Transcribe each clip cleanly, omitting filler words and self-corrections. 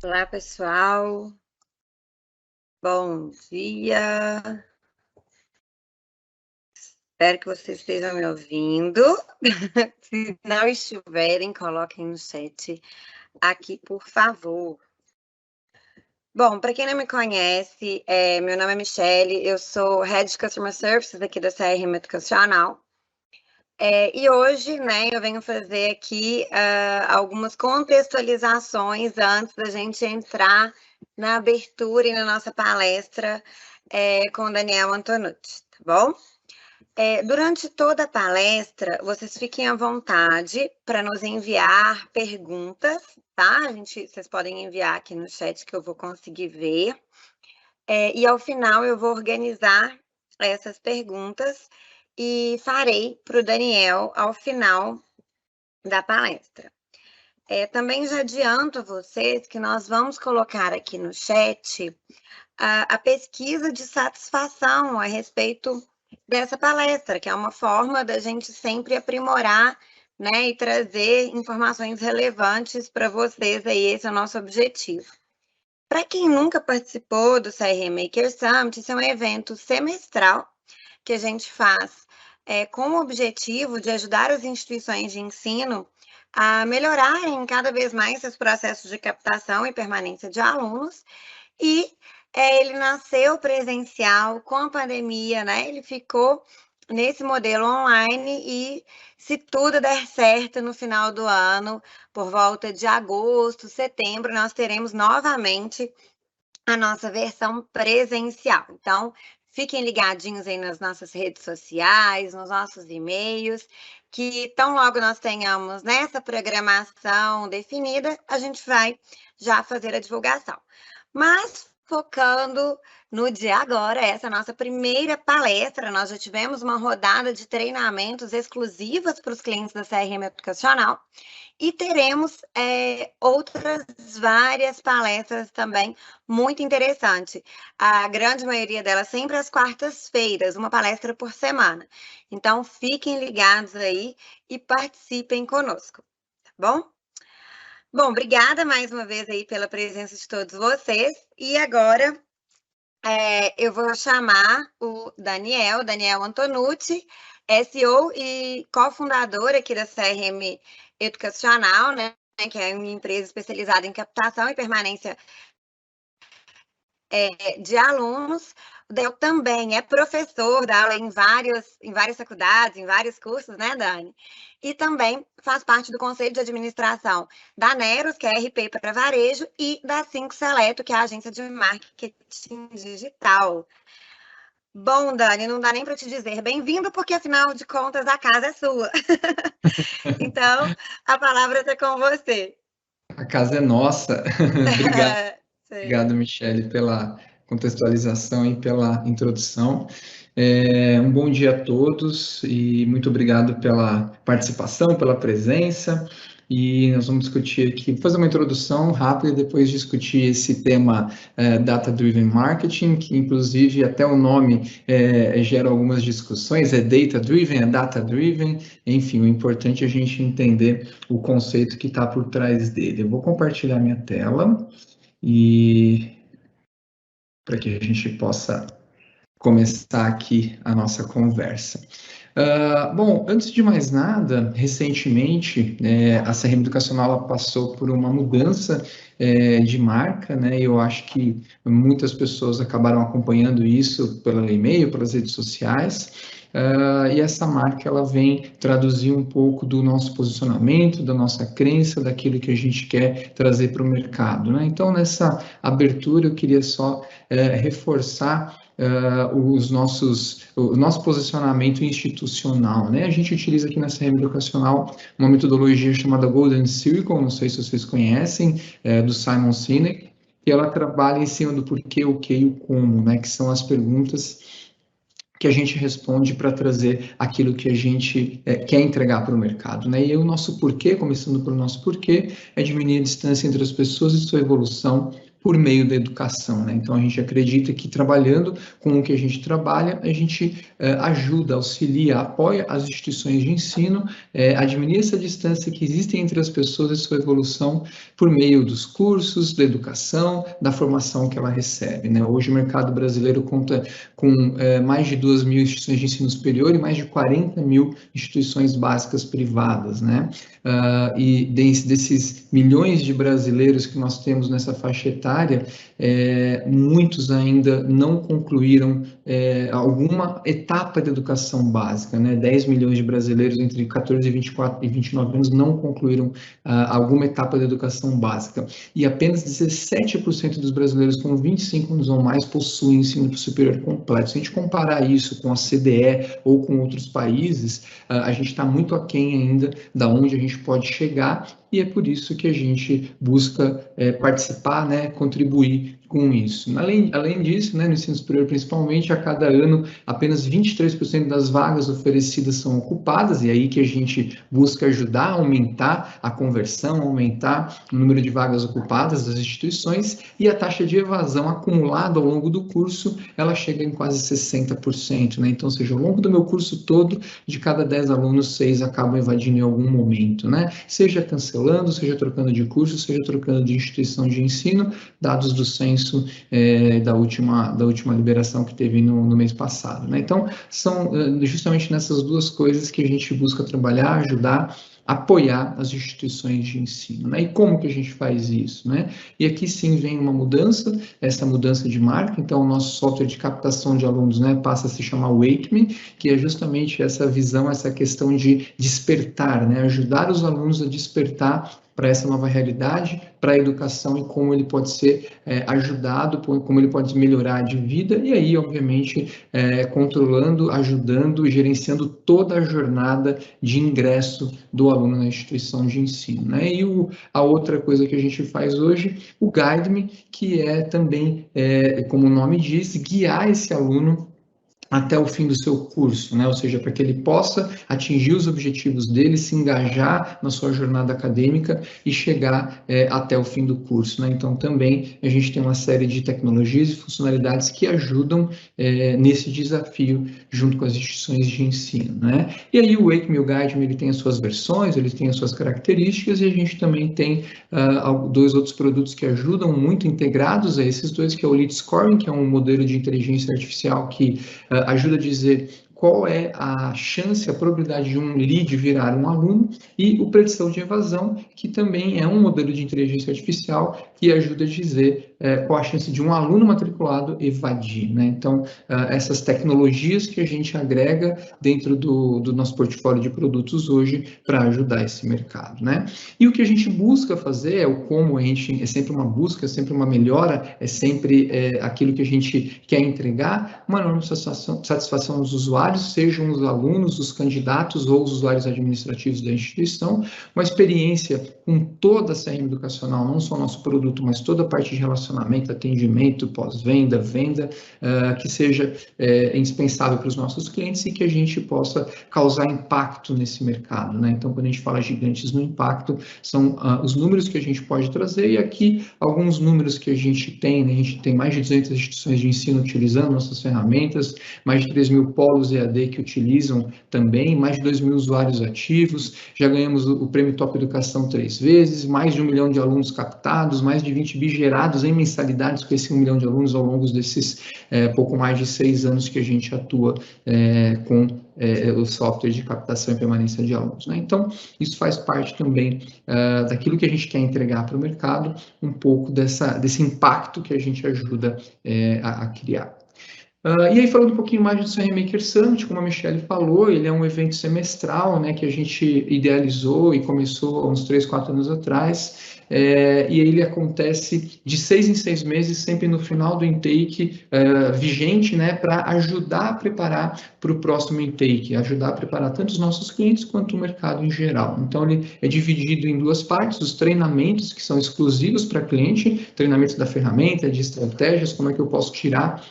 Olá, pessoal. Bom dia. Espero que vocês estejam me ouvindo. Se não estiverem, coloquem no chat aqui, por favor. Bom, para quem não me conhece, meu nome é Michele, eu sou Head de Customer Services aqui da CRM Educacional. E hoje, né, eu venho fazer aqui algumas contextualizações antes da gente entrar na abertura e na nossa palestra com o Daniel Antonucci, tá bom? Durante toda a palestra, vocês fiquem à vontade para nos enviar perguntas, tá? Vocês podem enviar aqui no chat que eu vou conseguir ver. E ao final eu vou organizar essas perguntas e farei para o Daniel ao final da palestra. Também já adianto a vocês que nós vamos colocar aqui no chat a pesquisa de satisfação a respeito dessa palestra, que é uma forma da gente sempre aprimorar, né, e trazer informações relevantes para vocês aí, esse é o nosso objetivo. Para quem nunca participou do CRM Maker Summit, esse é um evento semestral que a gente faz com o objetivo de ajudar as instituições de ensino a melhorarem cada vez mais seus processos de captação e permanência de alunos. E ele nasceu presencial com a pandemia, né? Ele ficou nesse modelo online e, se tudo der certo no final do ano, por volta de agosto, setembro, nós teremos novamente a nossa versão presencial. Então, fiquem ligadinhos aí nas nossas redes sociais, nos nossos e-mails, que tão logo nós tenhamos nessa programação definida, a gente vai já fazer a divulgação. Mas, focando no dia agora, essa é a nossa primeira palestra, nós já tivemos uma rodada de treinamentos exclusivas para os clientes da CRM Educacional, e teremos outras várias palestras também muito interessantes. A grande maioria delas sempre às quartas-feiras, uma palestra por semana. Então, fiquem ligados aí e participem conosco, tá bom? Bom, obrigada mais uma vez aí pela presença de todos vocês. E agora eu vou chamar o Daniel Antonucci, SEO e cofundador aqui da CRM Educacional, né, que é uma empresa especializada em captação e permanência de alunos. O Daniel também é professor, dá aula em várias faculdades, em vários cursos, né, Dani? E também faz parte do Conselho de Administração da Neros, que é RP para varejo, e da 5 Seleto, que é a agência de marketing digital. Bom, Dani, não dá nem para te dizer bem-vindo, porque afinal de contas a casa é sua. Então, a palavra está com você. A casa é nossa. Obrigado, Michele, pela contextualização e pela introdução. Um bom dia a todos e muito obrigado pela participação, pela presença. E nós vamos discutir aqui, fazer uma introdução rápida e depois discutir esse tema Data Driven Marketing, que inclusive até o nome gera algumas discussões, é Data Driven, é Data Driven, enfim, o importante é a gente entender o conceito que está por trás dele. Eu vou compartilhar minha tela e para que a gente possa começar aqui a nossa conversa. Bom, antes de mais nada, recentemente, a CRM Educacional ela passou por uma mudança de marca, né? Eu acho que muitas pessoas acabaram acompanhando isso pelo e-mail, pelas redes sociais. E essa marca ela vem traduzir um pouco do nosso posicionamento, da nossa crença, daquilo que a gente quer trazer para o mercado, né? Então, nessa abertura, eu queria só reforçar o nosso posicionamento institucional, né? A gente utiliza aqui na CRM Educacional uma metodologia chamada Golden Circle, não sei se vocês conhecem, do Simon Sinek, e ela trabalha em cima do porquê, o que e o como, né? Que são as perguntas que a gente responde para trazer aquilo que a gente quer entregar para o mercado, né? E o nosso porquê, começando pelo nosso porquê, é diminuir a distância entre as pessoas e sua evolução por meio da educação, né? Então, a gente acredita que trabalhando com o que a gente trabalha, a gente ajuda, auxilia, apoia as instituições de ensino, administra essa distância que existe entre as pessoas e sua evolução por meio dos cursos, da educação, da formação que ela recebe, né? Hoje, o mercado brasileiro conta com mais de 2.000 instituições de ensino superior e mais de 40.000 instituições básicas privadas, né? E desses milhões de brasileiros que nós temos nessa faixa etária, muitos ainda não concluíram alguma etapa de educação básica, né? 10 milhões de brasileiros entre 14 e 24 e 29 anos não concluíram alguma etapa de educação básica. E apenas 17% dos brasileiros com 25 anos ou mais possuem ensino superior completo. Se a gente comparar isso com a CDE ou com outros países, a gente está muito aquém ainda da onde a gente pode chegar, e é por isso que a gente busca participar, né, contribuir com isso. Além disso, né, no ensino superior principalmente, a cada ano apenas 23% das vagas oferecidas são ocupadas, e é aí que a gente busca ajudar a aumentar a conversão, aumentar o número de vagas ocupadas das instituições, e a taxa de evasão acumulada ao longo do curso, ela chega em quase 60%, né? Então, ou seja, ao longo do meu curso todo, de cada 10 alunos, 6 acabam evadindo em algum momento, né? Seja cancelando, seja trocando de curso, seja trocando de instituição de ensino, dados do censo da última liberação que teve no mês passado, né? Então, são justamente nessas duas coisas que a gente busca trabalhar, ajudar, apoiar as instituições de ensino, né? E como que a gente faz isso, né? E aqui sim vem uma mudança, essa mudança de marca. Então, o nosso software de captação de alunos, né, passa a se chamar Wake-Me, que é justamente essa visão, essa questão de despertar, né? Ajudar os alunos a despertar para essa nova realidade, para a educação e como ele pode ser ajudado, como ele pode melhorar de vida, e aí, obviamente, controlando, ajudando, gerenciando toda a jornada de ingresso do aluno na instituição de ensino, né? E a outra coisa que a gente faz hoje, o Guide-Me, que é também, como o nome diz, guiar esse aluno até o fim do seu curso, né? Ou seja, para que ele possa atingir os objetivos dele, se engajar na sua jornada acadêmica e chegar até o fim do curso, né? Então, também a gente tem uma série de tecnologias e funcionalidades que ajudam nesse desafio junto com as instituições de ensino, né? E aí o Wake-Me, o Guide-Me, ele tem as suas versões, ele tem as suas características, e a gente também tem dois outros produtos que ajudam muito integrados a esses dois, que é o Lead Scoring, que é um modelo de inteligência artificial que ajuda a dizer qual é a chance, a probabilidade de um lead virar um aluno, e o predição de evasão, que também é um modelo de inteligência artificial que ajuda a dizer qual a chance de um aluno matriculado evadir, né? Então, essas tecnologias que a gente agrega dentro do nosso portfólio de produtos hoje para ajudar esse mercado, né? E o que a gente busca fazer o como a gente, é sempre uma busca, é sempre uma melhora, é sempre aquilo que a gente quer entregar, uma enorme satisfação dos usuários, sejam os alunos, os candidatos ou os usuários administrativos da instituição, uma experiência com toda a CRM educacional, não só o nosso produto, mas toda a parte de relacionamento, atendimento, pós-venda, venda, que seja indispensável para os nossos clientes e que a gente possa causar impacto nesse mercado, né? Então, quando a gente fala gigantes no impacto, são os números que a gente pode trazer, e aqui alguns números que a gente tem, né? A gente tem mais de 200 instituições de ensino utilizando nossas ferramentas, mais de 3.000 polos EAD que utilizam também, mais de 2.000 usuários ativos, já ganhamos o Prêmio Top Educação 3 vezes, mais de 1 milhão de alunos captados, mais de 20 bi gerados em mensalidades com esse 1 milhão de alunos ao longo desses pouco mais de 6 anos que a gente atua com o software de captação e permanência de alunos, né? Então, isso faz parte também daquilo que a gente quer entregar para o mercado, um pouco desse impacto que a gente ajuda a criar. E aí, falando um pouquinho mais do CRM Maker Summit, como a Michelle falou, ele é um evento semestral, né, que a gente idealizou e começou há uns 3, 4 anos atrás, e ele acontece de 6 em 6 meses, sempre no final do intake vigente, né, para ajudar a preparar para o próximo intake, ajudar a preparar tanto os nossos clientes quanto o mercado em geral. Então, ele é dividido em duas partes: os treinamentos que são exclusivos para cliente, treinamentos da ferramenta, de estratégias, como é que eu posso tirar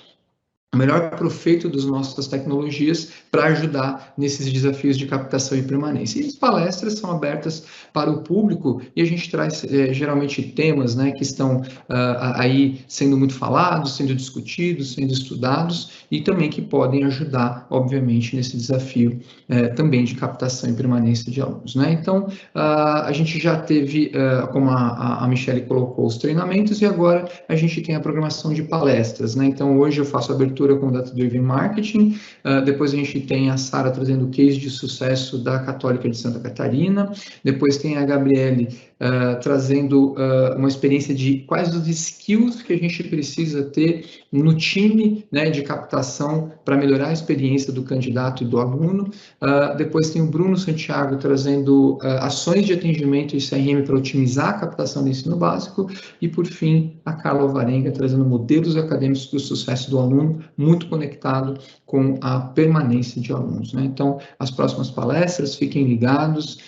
o melhor proveito das nossas tecnologias para ajudar nesses desafios de captação e permanência. E as palestras são abertas para o público e a gente traz geralmente temas, né, que estão aí sendo muito falados, sendo discutidos, sendo estudados e também que podem ajudar, obviamente, nesse desafio também de captação e permanência de alunos, né? Então, a gente já teve, como a Michelle colocou, os treinamentos e agora a gente tem a programação de palestras, né? Então, hoje eu faço a abertura com Data Driven Marketing, depois a gente tem a Sara trazendo o case de sucesso da Católica de Santa Catarina, depois tem a Gabriele trazendo uma experiência de quais os skills que a gente precisa ter no time, né, de captação para melhorar a experiência do candidato e do aluno. Depois tem o Bruno Santiago trazendo ações de atendimento e CRM para otimizar a captação do ensino básico. E, por fim, a Carla Alvarenga trazendo modelos acadêmicos do sucesso do aluno, muito conectado com a permanência de alunos, né? Então, as próximas palestras, fiquem ligados,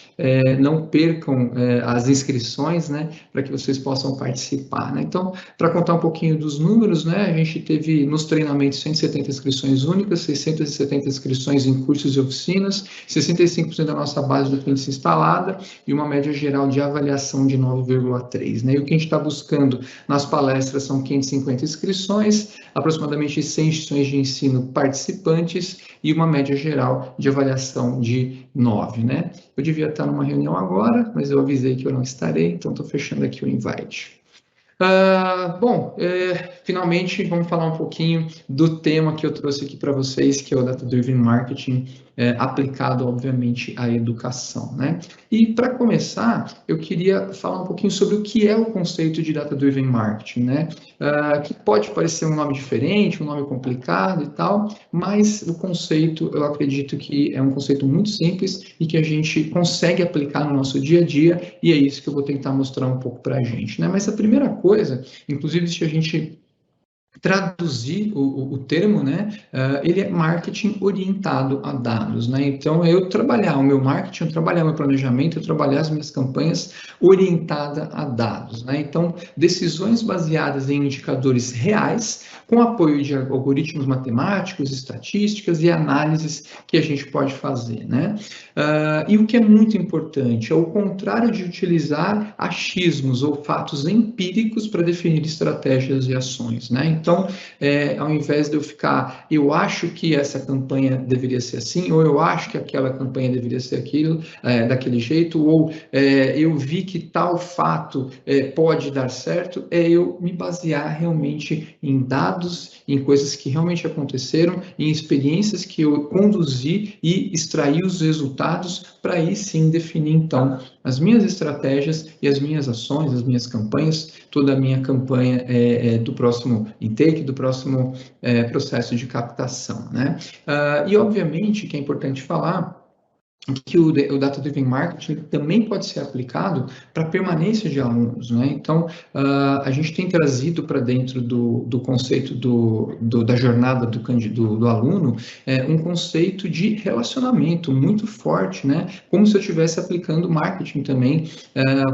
não percam as inscrições, né, para que vocês possam participar, né? Então, para contar um pouquinho dos números, né, a gente teve nos treinamentos 170 inscrições únicas, 670 inscrições em cursos e oficinas, 65% da nossa base do cliente instalada e uma média geral de avaliação de 9,3, né? E o que a gente está buscando nas palestras são 550 inscrições, aproximadamente 100 instituições de ensino participantes e uma média geral de avaliação de 9, né? Eu devia estar numa reunião agora, mas eu avisei que eu não estarei, então estou fechando aqui o invite. Finalmente, vamos falar um pouquinho do tema que eu trouxe aqui para vocês, que é o Data Driven Marketing, aplicado, obviamente, à educação, né? E, para começar, eu queria falar um pouquinho sobre o que é o conceito de Data Driven Marketing, né? Que pode parecer um nome diferente, um nome complicado e tal, mas o conceito, eu acredito que é um conceito muito simples e que a gente consegue aplicar no nosso dia a dia, e é isso que eu vou tentar mostrar um pouco para a gente, né? Mas a primeira coisa, inclusive, se a gente traduzir o termo, né, ele é marketing orientado a dados, né? Então, eu trabalhar o meu marketing, eu trabalhar o meu planejamento, eu trabalhar as minhas campanhas orientada a dados, né? Então, decisões baseadas em indicadores reais, com apoio de algoritmos matemáticos, estatísticas e análises que a gente pode fazer, né? E o que é muito importante, ao contrário de utilizar achismos ou fatos empíricos para definir estratégias e ações, né? Então, ao invés de eu ficar, eu acho que essa campanha deveria ser assim, ou eu acho que aquela campanha deveria ser aquilo, daquele jeito, ou eu vi que tal fato pode dar certo, eu me basear realmente em dados, em coisas que realmente aconteceram, em experiências que eu conduzi e extrair os resultados para aí sim definir, então, as minhas estratégias e as minhas ações, as minhas campanhas, toda a minha campanha do próximo intake, do próximo processo de captação, né? E, obviamente, que é importante falar que o Data Driven Marketing também pode ser aplicado para a permanência de alunos, né? Então, a gente tem trazido para dentro do conceito da jornada do aluno um conceito de relacionamento muito forte, né? Como se eu estivesse aplicando marketing também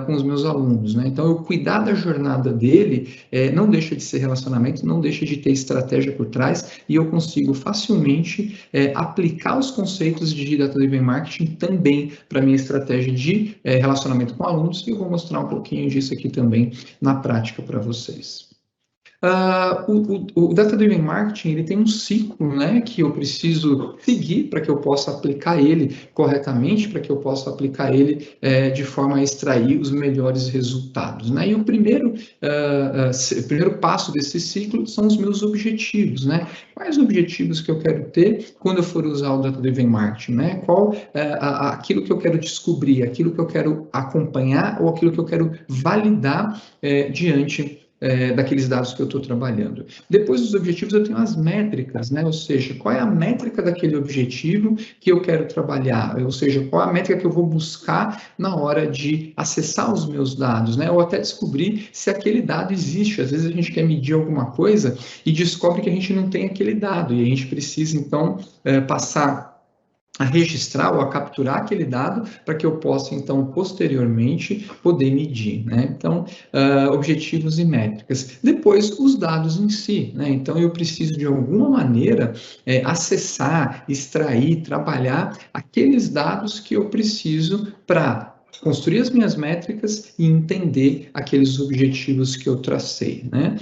com os meus alunos, né? Então, eu cuidar da jornada dele não deixa de ser relacionamento, não deixa de ter estratégia por trás e eu consigo facilmente aplicar os conceitos de Data Driven Marketing também para a minha estratégia de relacionamento com alunos, e eu vou mostrar um pouquinho disso aqui também na prática para vocês. O Data Driven Marketing, ele tem um ciclo, né, que eu preciso seguir para que eu possa aplicar ele corretamente, para que eu possa aplicar ele de forma a extrair os melhores resultados, né? E o primeiro passo desse ciclo são os meus objetivos, né? Quais objetivos que eu quero ter quando eu for usar o Data Driven Marketing, né? Qual aquilo que eu quero descobrir, aquilo que eu quero acompanhar ou aquilo que eu quero validar diante daqueles dados que eu estou trabalhando. Depois dos objetivos, eu tenho as métricas, né? Ou seja, qual é a métrica daquele objetivo que eu quero trabalhar? Ou seja, qual é a métrica que eu vou buscar na hora de acessar os meus dados, né? Ou até descobrir se aquele dado existe. Às vezes a gente quer medir alguma coisa e descobre que a gente não tem aquele dado, e a gente precisa, então, passar a registrar ou a capturar aquele dado para que eu possa, então, posteriormente, poder medir, né? Então, objetivos e métricas. Depois, os dados em si, né? Então, eu preciso, de alguma maneira, acessar, extrair, trabalhar aqueles dados que eu preciso para construir as minhas métricas e entender aqueles objetivos que eu tracei, né?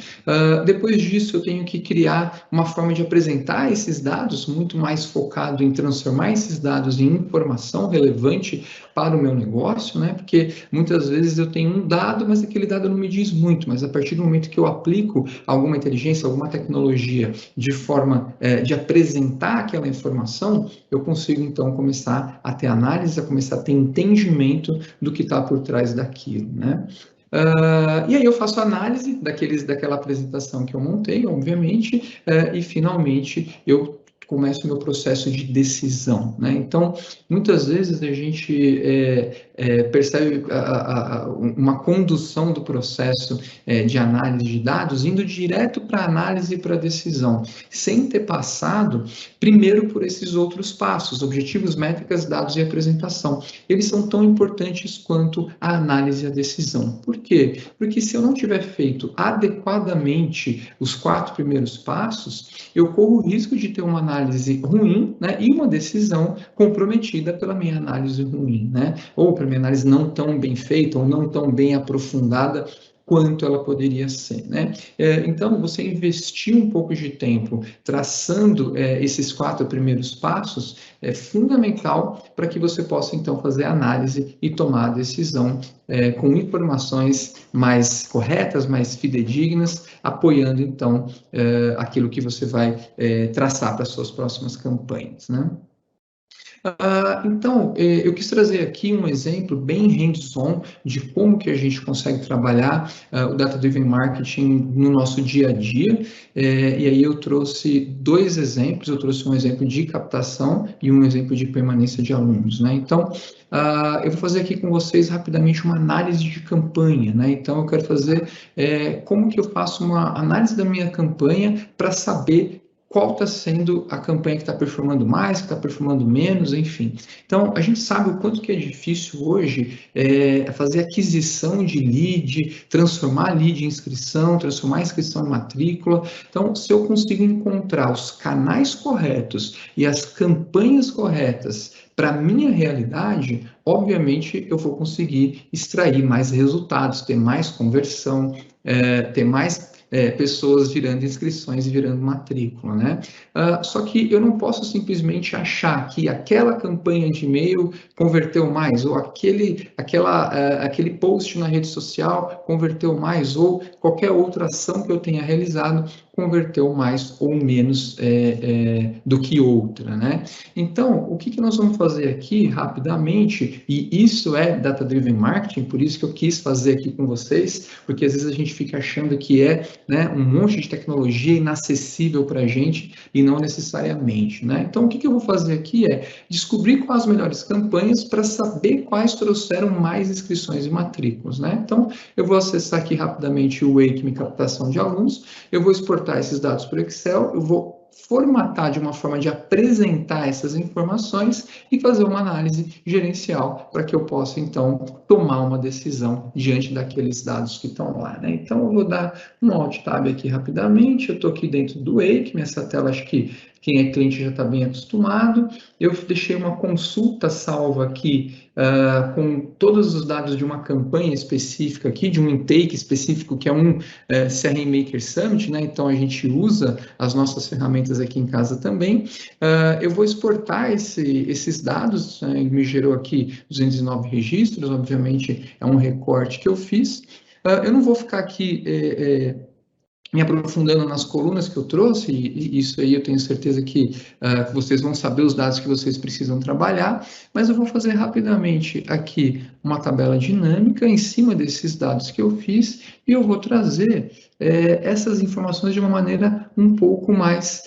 Depois disso, eu tenho que criar uma forma de apresentar esses dados, muito mais focado em transformar esses dados em informação relevante para o meu negócio, né? Porque muitas vezes eu tenho um dado, mas aquele dado não me diz muito, mas a partir do momento que eu aplico alguma inteligência, alguma tecnologia de forma de apresentar aquela informação, eu consigo então começar a ter análise, a começar a ter entendimento do que está por trás daquilo, né? E aí eu faço análise daquela apresentação que eu montei, obviamente, e finalmente eu começo o meu processo de decisão, né? Então, muitas vezes a gente percebe uma condução do processo de análise de dados indo direto para a análise e para a decisão, sem ter passado primeiro por esses outros passos, objetivos, métricas, dados e apresentação. Eles são tão importantes quanto a análise e a decisão. Por quê? Porque se eu não tiver feito adequadamente os 4 primeiros passos, eu corro o risco de ter uma análise ruim, né, e uma decisão comprometida pela minha análise ruim, né, ou pela minha análise não tão bem feita ou não tão bem aprofundada quanto ela poderia ser, né? Então, você investir um pouco de tempo traçando esses 4 primeiros passos é fundamental para que você possa, então, fazer a análise e tomar a decisão com informações mais corretas, mais fidedignas, apoiando, então, aquilo que você vai traçar para as suas próximas campanhas, né? Então, eu quis trazer aqui um exemplo bem hands-on de como que a gente consegue trabalhar o Data Driven Marketing no nosso dia a dia, e aí eu trouxe 2 exemplos, eu trouxe um exemplo de captação e um exemplo de permanência de alunos, né? Então, eu vou fazer aqui com vocês rapidamente uma análise de campanha, né? Então, eu quero fazer como que eu faço uma análise da minha campanha para saber qual está sendo a campanha que está performando mais, que está performando menos, enfim. Então, a gente sabe o quanto que é difícil hoje fazer aquisição de lead, transformar lead em inscrição, transformar a inscrição em matrícula. Então, se eu consigo encontrar os canais corretos e as campanhas corretas para a minha realidade, obviamente eu vou conseguir extrair mais resultados, ter mais conversão, ter mais pessoas virando inscrições e virando matrícula, né? Só que eu não posso simplesmente achar que aquela campanha de e-mail converteu mais, ou aquele post na rede social converteu mais, ou qualquer outra ação que eu tenha realizado converteu mais ou menos do que outra, né? Então, o que nós vamos fazer aqui rapidamente, e isso é Data Driven Marketing, por isso que eu quis fazer aqui com vocês, porque às vezes a gente fica achando que né, um monte de tecnologia inacessível para a gente e não necessariamente, né? Então, o que eu vou fazer aqui é descobrir quais as melhores campanhas para saber quais trouxeram mais inscrições e matrículas, né? Então, eu vou acessar aqui rapidamente o Wake-me Captação de Alunos, eu vou exportar esses dados para o Excel, eu vou formatar de uma forma de apresentar essas informações e fazer uma análise gerencial para que eu possa, então, tomar uma decisão diante daqueles dados que estão lá, né? Então, eu vou dar um Alt Tab aqui rapidamente, eu estou aqui dentro do Wake, essa tela acho que quem é cliente já está bem acostumado. Eu deixei uma consulta salva aqui com todos os dados de uma campanha específica aqui, de um intake específico, que é um CRM Maker Summit, né? Então, a gente usa as nossas ferramentas aqui em casa também. Eu vou exportar esses dados, me gerou aqui 209 registros, obviamente é um recorte que eu fiz. Eu não vou ficar aqui me aprofundando nas colunas que eu trouxe, e isso aí eu tenho certeza que vocês vão saber os dados que vocês precisam trabalhar, mas eu vou fazer rapidamente aqui uma tabela dinâmica em cima desses dados que eu fiz, e eu vou trazer essas informações de uma maneira um pouco mais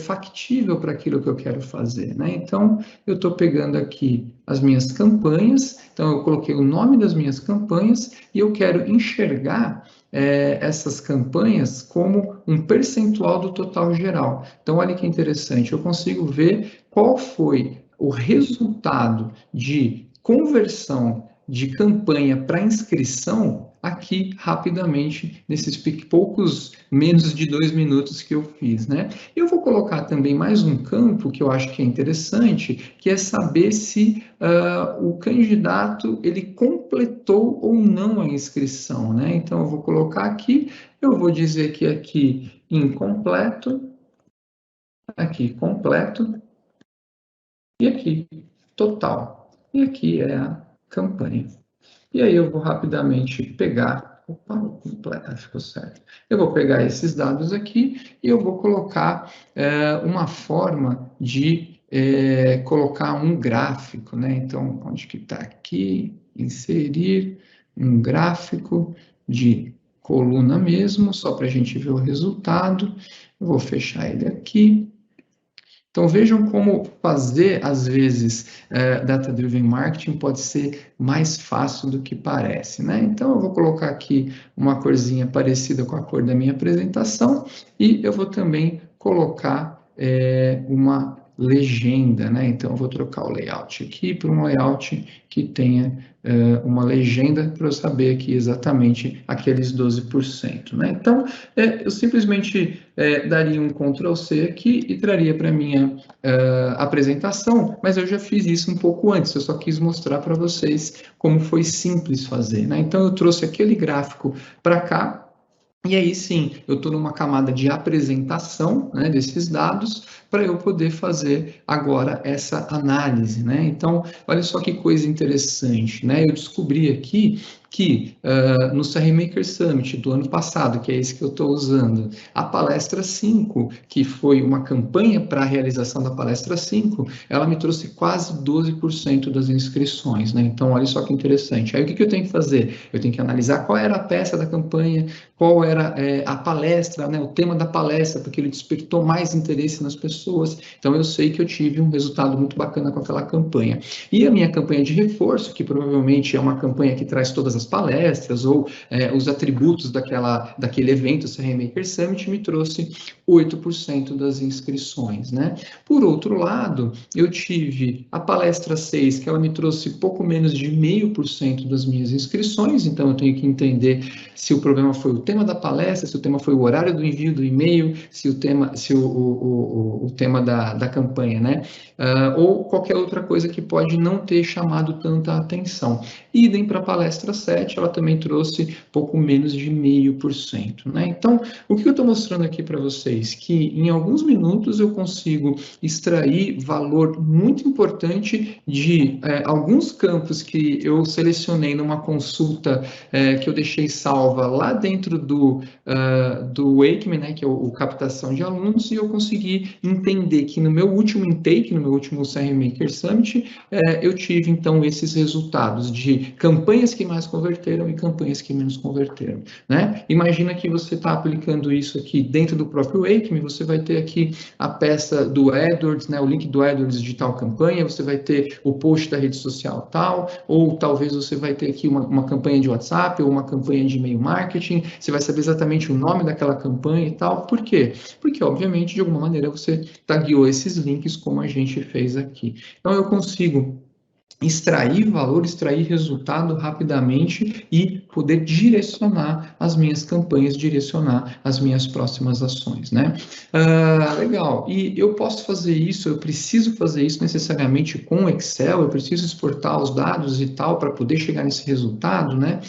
factível para aquilo que eu quero fazer, né? Então, eu estou pegando aqui as minhas campanhas, então eu coloquei o nome das minhas campanhas, e eu quero enxergar essas campanhas como um percentual do total geral. Então, olha que interessante, eu consigo ver qual foi o resultado de conversão de campanha para inscrição aqui rapidamente, nesses poucos menos de 2 minutos que eu fiz, né? Eu vou colocar também mais um campo que eu acho que é interessante, que é saber se o candidato ele completou ou não a inscrição, né? Então, eu vou colocar aqui, eu vou dizer que aqui incompleto, aqui completo, e aqui total. E aqui é a campanha. E aí eu vou rapidamente pegar, opa, completa, ficou certo. Eu vou pegar esses dados aqui e eu vou colocar uma forma de colocar um gráfico, né? Então, onde que está aqui? Inserir um gráfico de coluna mesmo, só para a gente ver o resultado. Eu vou fechar ele aqui. Então, vejam como fazer, às vezes, Data-Driven Marketing pode ser mais fácil do que parece, né? Então, eu vou colocar aqui uma corzinha parecida com a cor da minha apresentação e eu vou também colocar uma legenda, né? Então, eu vou trocar o layout aqui para um layout que tenha uma legenda para eu saber aqui exatamente aqueles 12%, né? Então, eu simplesmente daria um Ctrl+C aqui e traria para a minha apresentação, mas eu já fiz isso um pouco antes, eu só quis mostrar para vocês como foi simples fazer, né? Então, eu trouxe aquele gráfico para cá, e aí sim, eu estou numa camada de apresentação, né, desses dados para eu poder fazer agora essa análise, né? Então, olha só que coisa interessante, né? Eu descobri aqui que no CR Maker Summit do ano passado, que é esse que eu estou usando, a palestra 5, que foi uma campanha para a realização da palestra 5, ela me trouxe quase 12% das inscrições, né? Então, olha só que interessante. Aí, o que eu tenho que fazer? Eu tenho que analisar qual era a peça da campanha, qual era a palestra, né, o tema da palestra, porque ele despertou mais interesse nas pessoas. Então, eu sei que eu tive um resultado muito bacana com aquela campanha. E a minha campanha de reforço, que provavelmente é uma campanha que traz todas as palestras ou os atributos daquele evento, o CR Maker Summit, me trouxe 8% das inscrições, né? Por outro lado, eu tive a palestra 6, que ela me trouxe pouco menos de 0,5% das minhas inscrições, então eu tenho que entender se o problema foi o tema da palestra, se o tema foi o horário do envio do e-mail, se o tema da campanha, né? Ou qualquer outra coisa que pode não ter chamado tanta atenção. Idem para a palestra 7, ela também trouxe pouco menos de 0,5%, né? Então, o que eu estou mostrando aqui para vocês? Que em alguns minutos eu consigo extrair valor muito importante de alguns campos que eu selecionei numa consulta que eu deixei salva lá dentro do Wake-Me, né, que é o captação de alunos, e eu consegui entender que no meu último intake, no meu último CR Maker Summit, eu tive, então, esses resultados de campanhas que mais converteram e campanhas que menos converteram, né? Imagina que você está aplicando isso aqui dentro do próprio Wake-Me, você vai ter aqui a peça do AdWords, né, o link do AdWords de tal campanha, você vai ter o post da rede social tal, ou talvez você vai ter aqui uma campanha de WhatsApp ou uma campanha de e-mail marketing, você vai saber exatamente o nome daquela campanha e tal. Por quê? Porque, obviamente, de alguma maneira você tagueou esses links como a gente fez aqui. Então, eu consigo extrair valor, extrair resultado rapidamente e poder direcionar as minhas campanhas, direcionar as minhas próximas ações, né? Legal, e eu posso fazer isso, eu preciso fazer isso necessariamente com Excel, eu preciso exportar os dados e tal para poder chegar nesse resultado, né?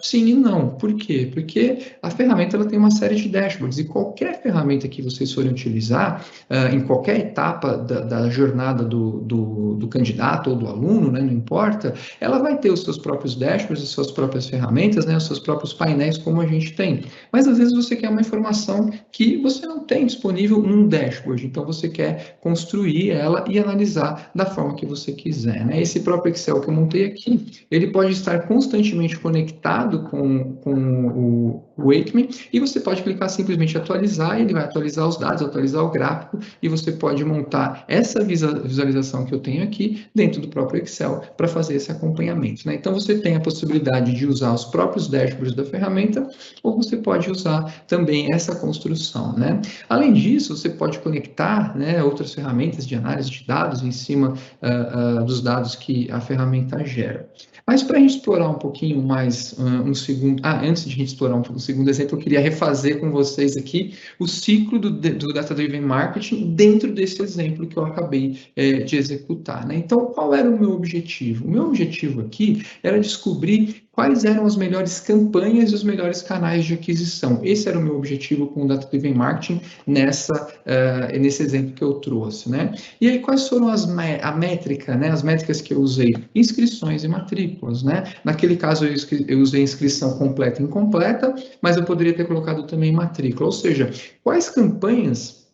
Sim e não, por quê? Porque a ferramenta ela tem uma série de dashboards e qualquer ferramenta que vocês forem utilizar, em qualquer etapa da jornada do candidato ou do aluno, né, não importa, ela vai ter os seus próprios dashboards, as suas próprias ferramentas, né, os seus próprios painéis, como a gente tem. Mas às vezes você quer uma informação que você não tem disponível num dashboard, então você quer construir ela e analisar da forma que você quiser, né? Esse próprio Excel que eu montei aqui, ele pode estar constantemente conectado com Wakeman, e você pode clicar simplesmente atualizar, e ele vai atualizar os dados, atualizar o gráfico, e você pode montar essa visualização que eu tenho aqui dentro do próprio Excel para fazer esse acompanhamento, né? Então, você tem a possibilidade de usar os próprios dashboards da ferramenta, ou você pode usar também essa construção, né? Além disso, você pode conectar, né, outras ferramentas de análise de dados em cima dos dados que a ferramenta gera. Mas para a gente explorar um pouquinho mais um segundo... antes de a gente explorar um segundo exemplo, eu queria refazer com vocês aqui o ciclo do Data Driven Marketing dentro desse exemplo que eu acabei de executar, né? Então, qual era o meu objetivo? O meu objetivo aqui era descobrir quais eram as melhores campanhas e os melhores canais de aquisição. Esse era o meu objetivo com o Data Driven Marketing nesse exemplo que eu trouxe, né? E aí, quais foram a métrica, né? As métricas que eu usei? Inscrições e matrículas, né? Naquele caso, eu usei inscrição completa e incompleta, mas eu poderia ter colocado também matrícula. Ou seja, quais campanhas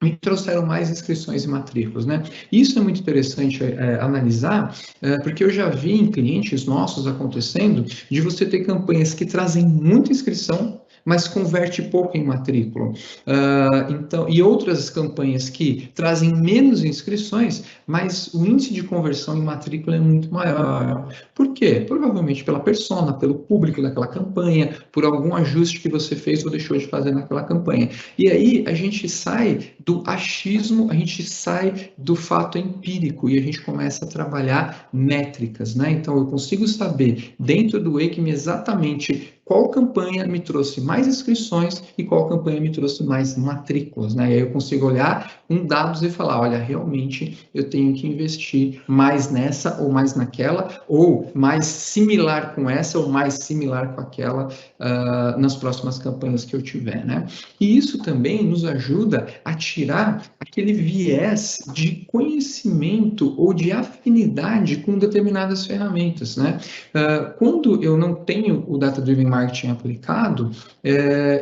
me trouxeram mais inscrições e matrículas, né? Isso é muito interessante analisar, porque eu já vi em clientes nossos acontecendo de você ter campanhas que trazem muita inscrição, mas converte pouco em matrícula. Então, e outras campanhas que trazem menos inscrições, mas o índice de conversão em matrícula é muito maior. Por quê? Provavelmente pela persona, pelo público daquela campanha, por algum ajuste que você fez ou deixou de fazer naquela campanha. E aí a gente sai do achismo, a gente sai do fato empírico e a gente começa a trabalhar métricas, né? Então eu consigo saber dentro do Wakeman exatamente qual campanha me trouxe mais inscrições e qual campanha me trouxe mais matrículas, né? E aí eu consigo olhar com dados e falar, olha, realmente eu tenho que investir mais nessa ou mais naquela, ou mais similar com essa ou mais similar com aquela nas próximas campanhas que eu tiver, né? E isso também nos ajuda a tirar aquele viés de conhecimento ou de afinidade com determinadas ferramentas, né? Quando eu não tenho o Data Driven Marketing aplicado,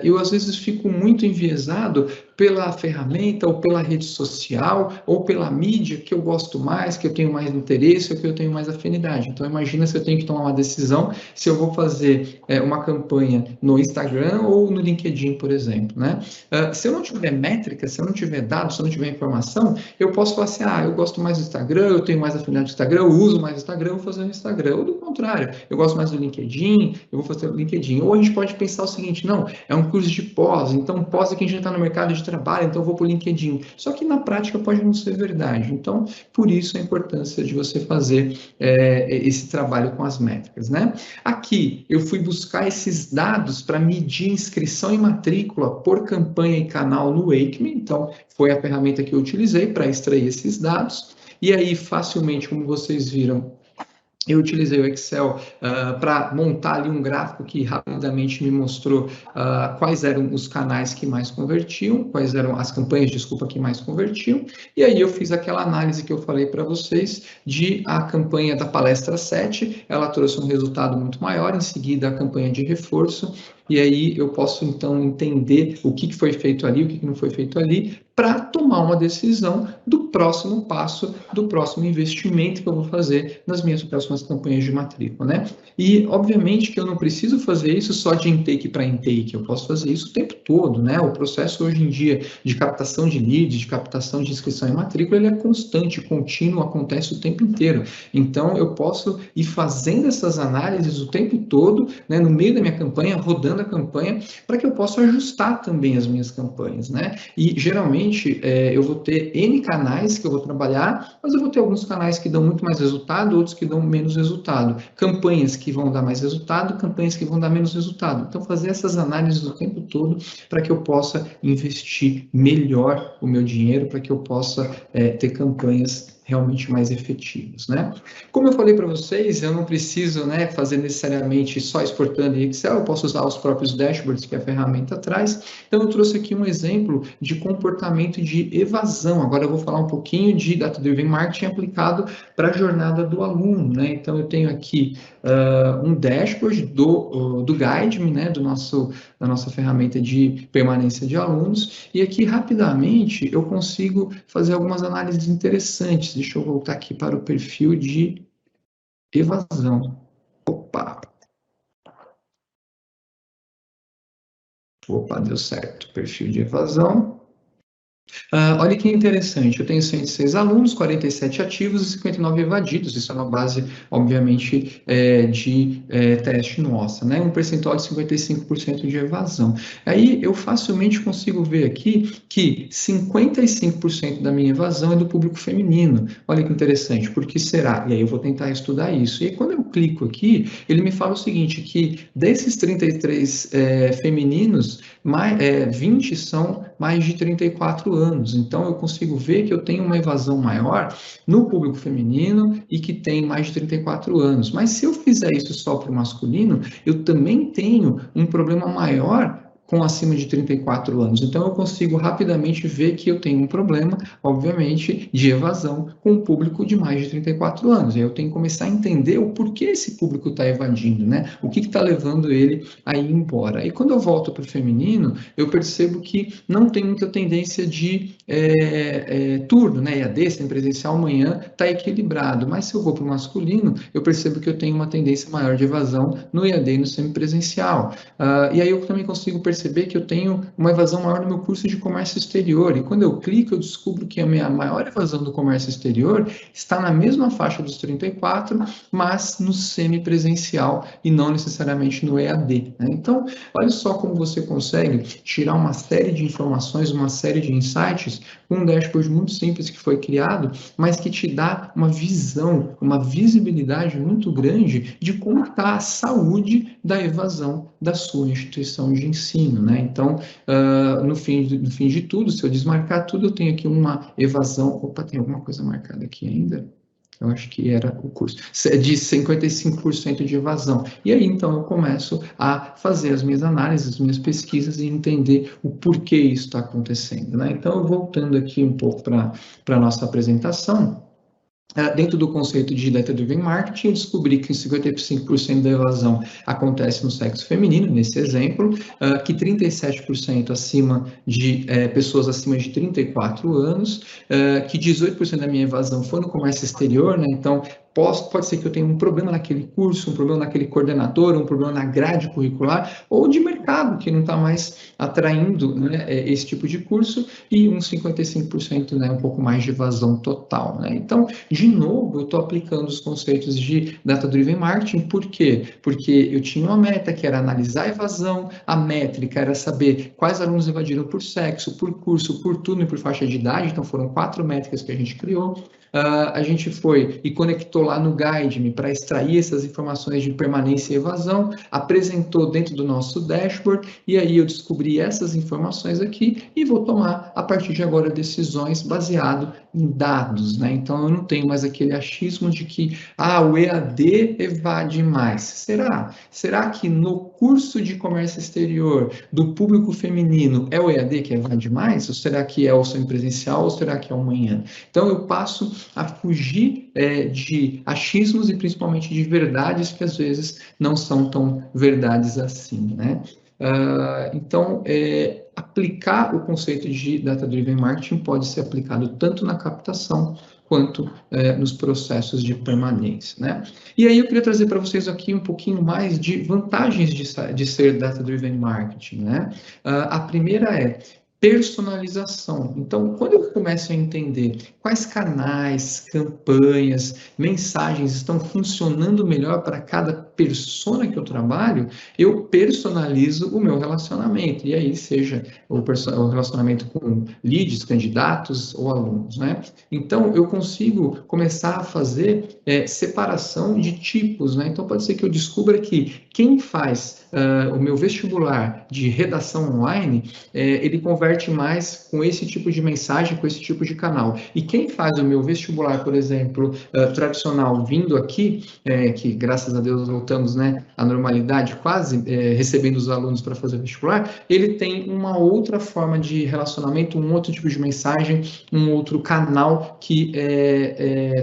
eu às vezes fico muito enviesado pela ferramenta ou pela rede social ou pela mídia que eu gosto mais, que eu tenho mais interesse ou que eu tenho mais afinidade. Então imagina se eu tenho que tomar uma decisão se eu vou fazer uma campanha no Instagram ou no LinkedIn, por exemplo, né? Se eu não tiver métrica, se eu não tiver dados, se eu não tiver informação, eu posso falar assim, eu gosto mais do Instagram, eu tenho mais afinidade do Instagram, eu uso mais o Instagram, eu vou fazer no Instagram. Ou do contrário, eu gosto mais do LinkedIn, eu vou fazer o LinkedIn. Ou a gente pode pensar o seguinte, não, é um curso de pós, então pós é quem já está no mercado de trabalho, então eu vou para o LinkedIn. Só que na prática pode não ser verdade. Então, por isso a importância de você fazer esse trabalho com as métricas, né? Aqui, eu fui buscar esses dados para medir inscrição e matrícula por campanha e canal no Wakeman, então foi a ferramenta que eu utilizei para extrair esses dados, e aí facilmente, como vocês viram, eu utilizei o Excel para montar ali um gráfico que rapidamente me mostrou quais eram os canais que mais convertiam, quais eram as campanhas, desculpa, que mais convertiam, e aí eu fiz aquela análise que eu falei para vocês de a campanha da palestra 7, ela trouxe um resultado muito maior, em seguida a campanha de reforço, e aí eu posso então entender o que foi feito ali, o que não foi feito ali, para tomar uma decisão do próximo passo, do próximo investimento que eu vou fazer nas minhas próximas campanhas de matrícula, né? E, obviamente, que eu não preciso fazer isso só de intake para intake, eu posso fazer isso o tempo todo, né? O processo, hoje em dia, de captação de leads, de captação de inscrição em matrícula, ele é constante, contínuo, acontece o tempo inteiro. Então, eu posso ir fazendo essas análises o tempo todo, né, no meio da minha campanha, rodando a campanha, para que eu possa ajustar também as minhas campanhas, né? E, geralmente, eu vou ter N canais que eu vou trabalhar, mas eu vou ter alguns canais que dão muito mais resultado, outros que dão menos resultado. Campanhas que vão dar mais resultado, campanhas que vão dar menos resultado. Então, fazer essas análises o tempo todo para que eu possa investir melhor o meu dinheiro, para que eu possa ter campanhas realmente mais efetivos, né? Como eu falei para vocês, eu não preciso, né, fazer necessariamente só exportando em Excel, eu posso usar os próprios dashboards que a ferramenta traz. Então, eu trouxe aqui um exemplo de comportamento de evasão. Agora, eu vou falar um pouquinho de Data Driven Marketing aplicado para a jornada do aluno, né? Então, eu tenho aqui um dashboard do Guide-me, né, da nossa ferramenta de permanência de alunos, e aqui, rapidamente, eu consigo fazer algumas análises interessantes. Deixa eu voltar aqui para o perfil de evasão. Opa! Opa, deu certo. Perfil de evasão. Olha que interessante, eu tenho 106 alunos, 47 ativos e 59 evadidos. Isso é uma base, obviamente, de teste nossa, né? Um percentual de 55% de evasão. Aí eu facilmente consigo ver aqui que 55% da minha evasão é do público feminino. Olha que interessante, por que será? E aí eu vou tentar estudar isso. E aí, quando eu clico aqui, ele me fala o seguinte, que desses 33 femininos, 20 são mais de 34 anos. Então, eu consigo ver que eu tenho uma evasão maior no público feminino e que tem mais de 34 anos. Mas se eu fizer isso só para o masculino, eu também tenho um problema maior com acima de 34 anos. Então, eu consigo rapidamente ver que eu tenho um problema, obviamente, de evasão com o público de mais de 34 anos. Aí eu tenho que começar a entender o porquê esse público está evadindo, né? O que está levando ele a ir embora. E quando eu volto para o feminino, eu percebo que não tem muita tendência de turno, né? EAD, semipresencial, amanhã, está equilibrado. Mas se eu vou para o masculino, eu percebo que eu tenho uma tendência maior de evasão no EAD e no semipresencial. E aí eu também consigo perceber que eu tenho uma evasão maior no meu curso de comércio exterior. E quando eu clico, eu descubro que a minha maior evasão do comércio exterior está na mesma faixa dos 34, mas no semipresencial e não necessariamente no EAD, né? Então, olha só como você consegue tirar uma série de informações, uma série de insights com um dashboard muito simples que foi criado, mas que te dá uma visão, uma visibilidade muito grande de como está a saúde da evasão da sua instituição de ensino, né? Então, no fim de tudo, se eu desmarcar tudo, eu tenho aqui uma evasão. Opa, tem alguma coisa marcada aqui ainda? Eu acho que era o curso, de 55% de evasão. E aí, então, eu começo a fazer as minhas análises, as minhas pesquisas e entender o porquê isso está acontecendo, né? Então, voltando aqui um pouco para a nossa apresentação, dentro do conceito de Data-Driven Marketing, eu descobri que 55% da evasão acontece no sexo feminino, nesse exemplo, que 37% acima de pessoas acima de 34 anos, que 18% da minha evasão foi no comércio exterior, né? Então, pode ser que eu tenha um problema naquele curso, um problema naquele coordenador, um problema na grade curricular, ou de mercado, que não está mais atraindo, né, esse tipo de curso, e uns 55%, né, um pouco mais de evasão total, né? Então, de novo, eu estou aplicando os conceitos de Data-Driven Marketing, por quê? Porque eu tinha uma meta que era analisar a evasão, a métrica era saber quais alunos evadiram por sexo, por curso, por turno e por faixa de idade, então foram 4 métricas que a gente criou. A gente foi e conectou lá no Guide-me para extrair essas informações de permanência e evasão, apresentou dentro do nosso dashboard, e aí eu descobri essas informações aqui e vou tomar, a partir de agora, decisões baseado em dados, né? Então, eu não tenho mais aquele achismo de que, o EAD evade mais. Será que no curso de comércio exterior do público feminino é o EAD que evade mais? Ou será que é o semipresencial? Ou será que é amanhã? Então, eu passo a fugir de achismos e principalmente de verdades que às vezes não são tão verdades assim, né? Então, aplicar o conceito de Data-Driven Marketing pode ser aplicado tanto na captação quanto nos processos de permanência, né? E aí eu queria trazer para vocês aqui um pouquinho mais de vantagens de ser Data-Driven Marketing, né? A primeira é personalização. Então, quando eu começo a entender quais canais, campanhas, mensagens estão funcionando melhor para cada persona que eu trabalho, eu personalizo o meu relacionamento. E aí, seja o relacionamento com leads, candidatos ou alunos, né? Então, eu consigo começar a fazer separação de tipos, né? Então, pode ser que eu descubra que quem faz o meu vestibular de redação online, ele converte mais com esse tipo de mensagem, com esse tipo de canal. E quem faz o meu vestibular, por exemplo, tradicional, vindo aqui, que graças a Deus voltamos, né, à normalidade quase, recebendo os alunos para fazer vestibular, ele tem uma outra forma de relacionamento, um outro tipo de mensagem, um outro canal que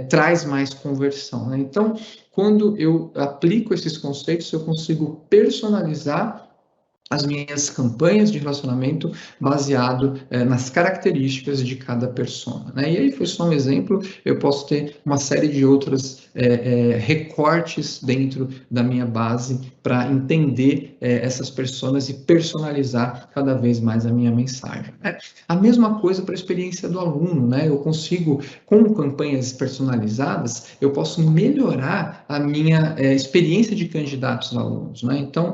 traz mais conversão, né? Então, quando eu aplico esses conceitos, eu consigo personalizar as minhas campanhas de relacionamento baseado nas características de cada persona, né? E aí foi só um exemplo, eu posso ter uma série de outros recortes dentro da minha base para entender essas personas e personalizar cada vez mais a minha mensagem, né? A mesma coisa para a experiência do aluno, né? Eu consigo, com campanhas personalizadas, eu posso melhorar a minha experiência de candidatos a alunos, né? Então,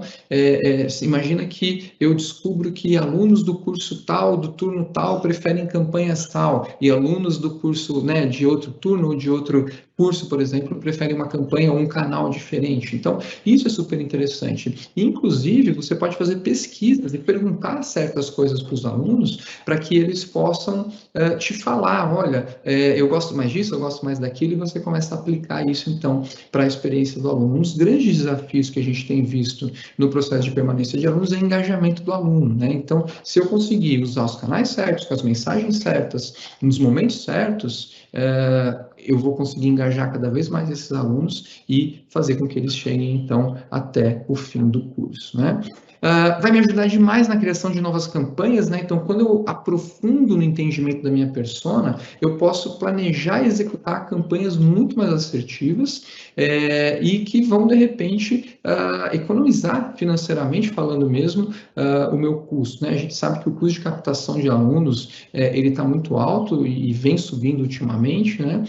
imagina que eu descubro que alunos do curso tal, do turno tal, preferem campanhas tal, e alunos do curso, né, de outro turno ou de outro curso, por exemplo, preferem uma campanha ou um canal diferente. Então, isso é super interessante. Inclusive, você pode fazer pesquisas e perguntar certas coisas para os alunos para que eles possam te falar, olha, eu gosto mais disso, eu gosto mais daquilo, e você começa a aplicar isso, então, para a experiência do aluno. Um dos grandes desafios que a gente tem visto no processo de permanência de alunos é engajamento do aluno, né? Então, se eu conseguir usar os canais certos, com as mensagens certas, nos momentos certos, eu vou conseguir engajar cada vez mais esses alunos e fazer com que eles cheguem, então, até o fim do curso, né? Vai me ajudar demais na criação de novas campanhas, né? Então, quando eu aprofundo no entendimento da minha persona, eu posso planejar e executar campanhas muito mais assertivas e que vão, de repente, economizar financeiramente, falando mesmo, o meu custo, né? A gente sabe que o custo de captação de alunos, ele está muito alto e vem subindo ultimamente, né?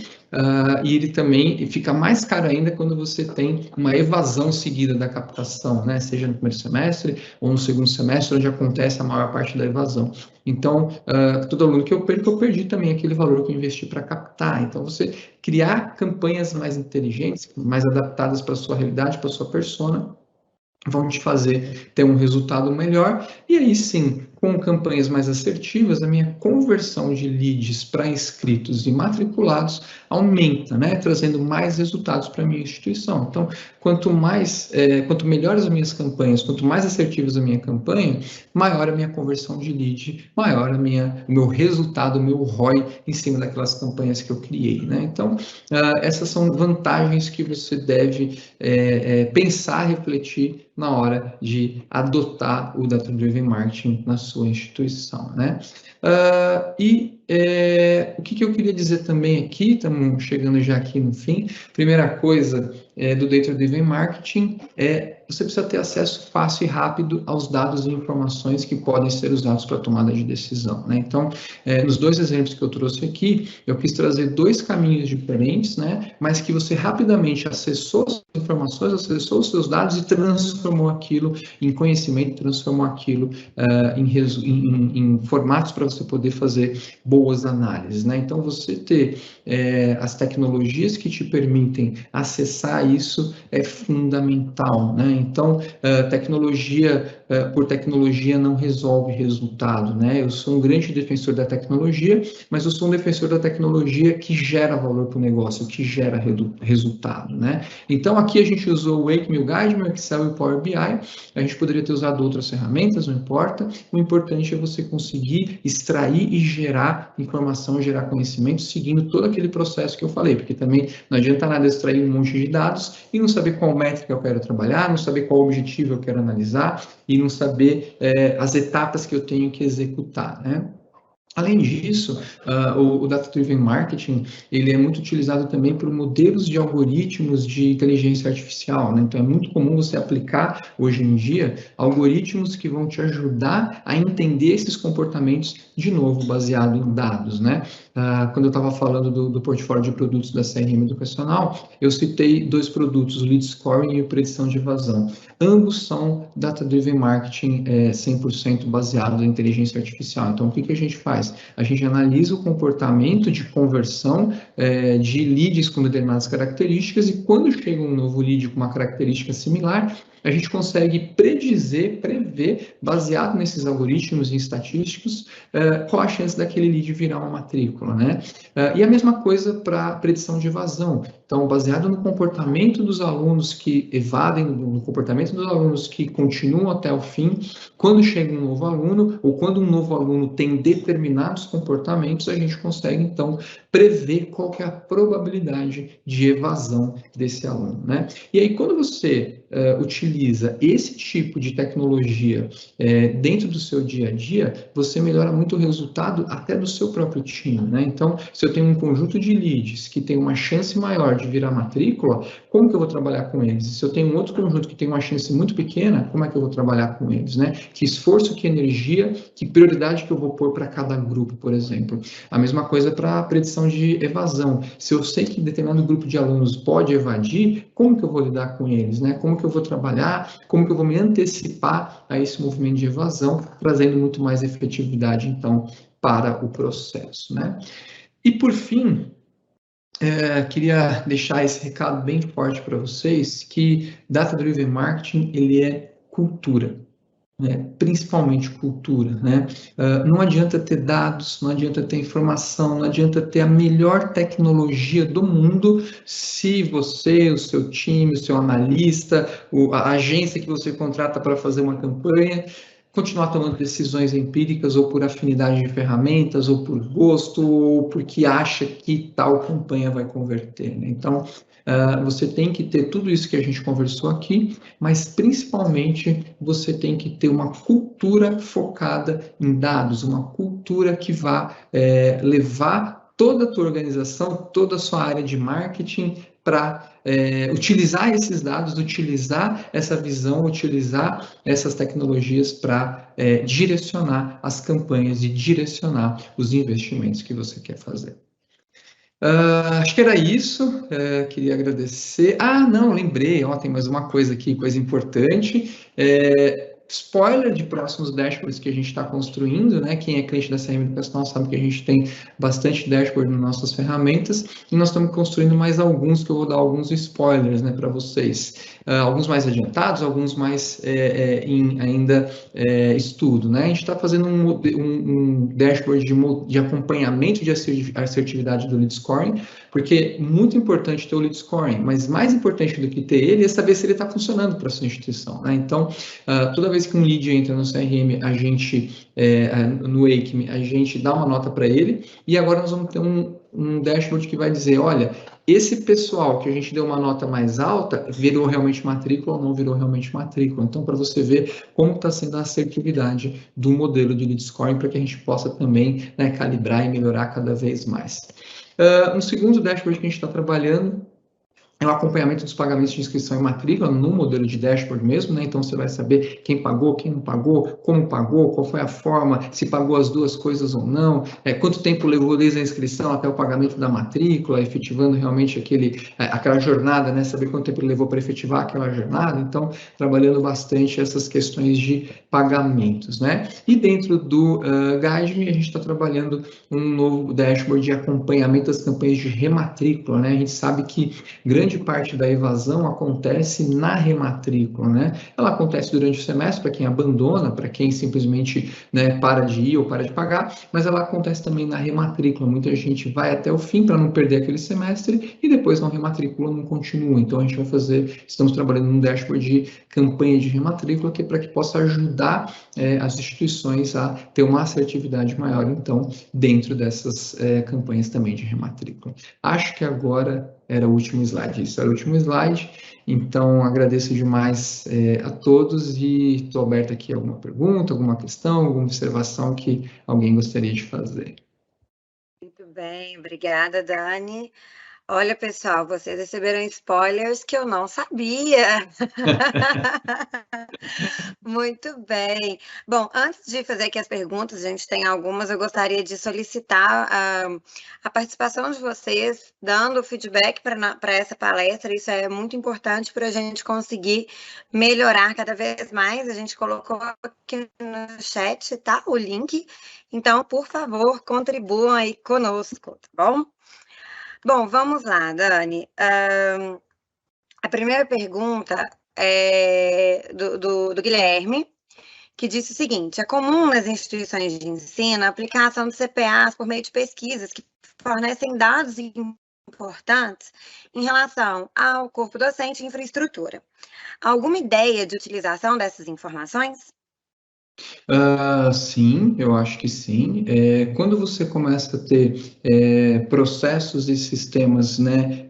E ele também fica mais caro ainda quando você tem uma evasão seguida da captação, né? Seja no primeiro semestre ou no segundo semestre, onde acontece a maior parte da evasão. Então, todo aluno que eu perdi também aquele valor que eu investi para captar. Então, você criar campanhas mais inteligentes, mais adaptadas para a sua realidade, para a sua persona, vão te fazer ter um resultado melhor. E aí sim, com campanhas mais assertivas, a minha conversão de leads para inscritos e matriculados aumenta, né? Trazendo mais resultados para a minha instituição. Então, quanto melhores as minhas campanhas, quanto mais assertivas a minha campanha, maior a minha conversão de lead, maior o meu resultado, o meu ROI em cima daquelas campanhas que eu criei, né? Então, essas são vantagens que você deve pensar, refletir na hora de adotar o Data Driven Marketing na sua instituição, né? O que eu queria dizer também aqui, estamos chegando já aqui no fim, primeira coisa do Data Driven Marketing você precisa ter acesso fácil e rápido aos dados e informações que podem ser usados para a tomada de decisão, né? Então, nos dois exemplos que eu trouxe aqui, eu quis trazer dois caminhos diferentes, né? Mas que você rapidamente acessou as informações, acessou os seus dados e transformou aquilo em conhecimento, transformou aquilo em formatos para você poder fazer boas análises, né? Então, você ter as tecnologias que te permitem acessar isso é fundamental, né? Então, tecnologia por tecnologia não resolve resultado, né? Eu sou um grande defensor da tecnologia, mas eu sou um defensor da tecnologia que gera valor para o negócio, que gera resultado, né? Então, aqui a gente usou o Wake Me Guide, o Excel e o Power BI, a gente poderia ter usado outras ferramentas, não importa, o importante é você conseguir extrair e gerar informação, gerar conhecimento, seguindo todo aquele processo que eu falei, porque também não adianta nada extrair um monte de dados e não saber qual métrica eu quero trabalhar, não saber qual objetivo eu quero analisar e não saber as etapas que eu tenho que executar, né? Além disso, o Data Driven Marketing, ele é muito utilizado também por modelos de algoritmos de inteligência artificial, né? Então, é muito comum você aplicar, hoje em dia, algoritmos que vão te ajudar a entender esses comportamentos, de novo, baseado em dados, né? Quando eu estava falando do portfólio de produtos da CRM Educacional, eu citei dois produtos, o Lead Scoring e o Predição de Evasão. Ambos são Data Driven Marketing 100% baseado em inteligência artificial. Então, o que a gente faz? A gente analisa o comportamento de conversão de leads com determinadas características e quando chega um novo lead com uma característica similar, a gente consegue prever, baseado nesses algoritmos e estatísticos, qual a chance daquele lead virar uma matrícula, né? E a mesma coisa para predição de evasão. Então, baseado no comportamento dos alunos que evadem, no comportamento dos alunos que continuam até o fim, quando chega um novo aluno, ou quando um novo aluno tem determinados comportamentos, a gente consegue, então, prever qual que é a probabilidade de evasão desse aluno, né? E aí, quando você utiliza esse tipo de tecnologia dentro do seu dia a dia, você melhora muito o resultado até do seu próprio time, né? Então, se eu tenho um conjunto de leads que tem uma chance maior de virar matrícula, como que eu vou trabalhar com eles? Se eu tenho um outro conjunto que tem uma chance muito pequena, como é que eu vou trabalhar com eles, né? Que esforço, que energia, que prioridade que eu vou pôr para cada grupo, por exemplo. A mesma coisa para a predição de evasão. Se eu sei que determinado grupo de alunos pode evadir, como que eu vou lidar com eles, né? Como que eu vou trabalhar, como que eu vou me antecipar a esse movimento de evasão, trazendo muito mais efetividade, então, para o processo, né? E, por fim, queria deixar esse recado bem forte para vocês, que Data Driven Marketing, ele é cultura, né? Principalmente cultura, né? Não adianta ter dados, não adianta ter informação, não adianta ter a melhor tecnologia do mundo se você, o seu time, o seu analista, a agência que você contrata para fazer uma campanha, continuar tomando decisões empíricas ou por afinidade de ferramentas, ou por gosto, ou porque acha que tal campanha vai converter, né? Então, você tem que ter tudo isso que a gente conversou aqui, mas principalmente você tem que ter uma cultura focada em dados, uma cultura que vá levar toda a tua organização, toda a sua área de marketing para utilizar esses dados, utilizar essa visão, utilizar essas tecnologias para direcionar as campanhas e direcionar os investimentos que você quer fazer. Acho que era isso, queria agradecer. Não, lembrei, tem mais uma coisa aqui, coisa importante. Spoiler de próximos dashboards que a gente está construindo, né? Quem é cliente da CRM Educacional sabe que a gente tem bastante dashboard nas nossas ferramentas e nós estamos construindo mais alguns que eu vou dar alguns spoilers, né, para vocês. Alguns mais adiantados, alguns mais em ainda estudo, né? A gente está fazendo um dashboard de acompanhamento de assertividade do lead scoring, porque é muito importante ter o lead scoring, mas mais importante do que ter ele é saber se ele está funcionando para a sua instituição, né? Então, toda vez que um lead entra no CRM, a gente, no Wake, a gente dá uma nota para ele, e agora nós vamos ter um dashboard que vai dizer, olha, esse pessoal que a gente deu uma nota mais alta, virou realmente matrícula ou não virou realmente matrícula. Então, para você ver como está sendo a assertividade do modelo de lead scoring, para que a gente possa também, né, calibrar e melhorar cada vez mais. Um segundo dashboard que a gente está trabalhando é o acompanhamento dos pagamentos de inscrição e matrícula no modelo de dashboard mesmo, né? Então você vai saber quem pagou, quem não pagou, como pagou, qual foi a forma, se pagou as duas coisas ou não, quanto tempo levou desde a inscrição até o pagamento da matrícula, efetivando realmente aquela jornada, né? Saber quanto tempo levou para efetivar aquela jornada. Então, trabalhando bastante essas questões de pagamentos, né? E dentro do Guide, a gente está trabalhando um novo dashboard de acompanhamento das campanhas de rematrícula, né? A gente sabe que grande parte da evasão acontece na rematrícula, né? Ela acontece durante o semestre para quem abandona, para quem simplesmente, né, para de ir ou para de pagar, mas ela acontece também na rematrícula. Muita gente vai até o fim para não perder aquele semestre e depois não rematrícula, não continua. Então a gente vai estamos trabalhando num dashboard de campanha de rematrícula que é para que possa ajudar as instituições a ter uma assertividade maior, então, dentro dessas campanhas também de rematrícula. Acho que agora era o último slide. Isso era o último slide. Então, agradeço demais a todos e estou aberto aqui a alguma pergunta, alguma questão, alguma observação que alguém gostaria de fazer. Muito bem, obrigada, Dani. Olha, pessoal, vocês receberam spoilers que eu não sabia. Muito bem. Bom, antes de fazer aqui as perguntas, a gente tem algumas, eu gostaria de solicitar a participação de vocês, dando feedback para essa palestra. Isso é muito importante para a gente conseguir melhorar cada vez mais. A gente colocou aqui no chat, tá? O link. Então, por favor, contribuam aí conosco, tá bom? Bom, vamos lá, Dani. A primeira pergunta é do Guilherme, que disse o seguinte: é comum nas instituições de ensino a aplicação de CPAs por meio de pesquisas que fornecem dados importantes em relação ao corpo docente e infraestrutura. Alguma ideia de utilização dessas informações? Sim, eu acho que sim. Quando você começa a ter processos e sistemas, né,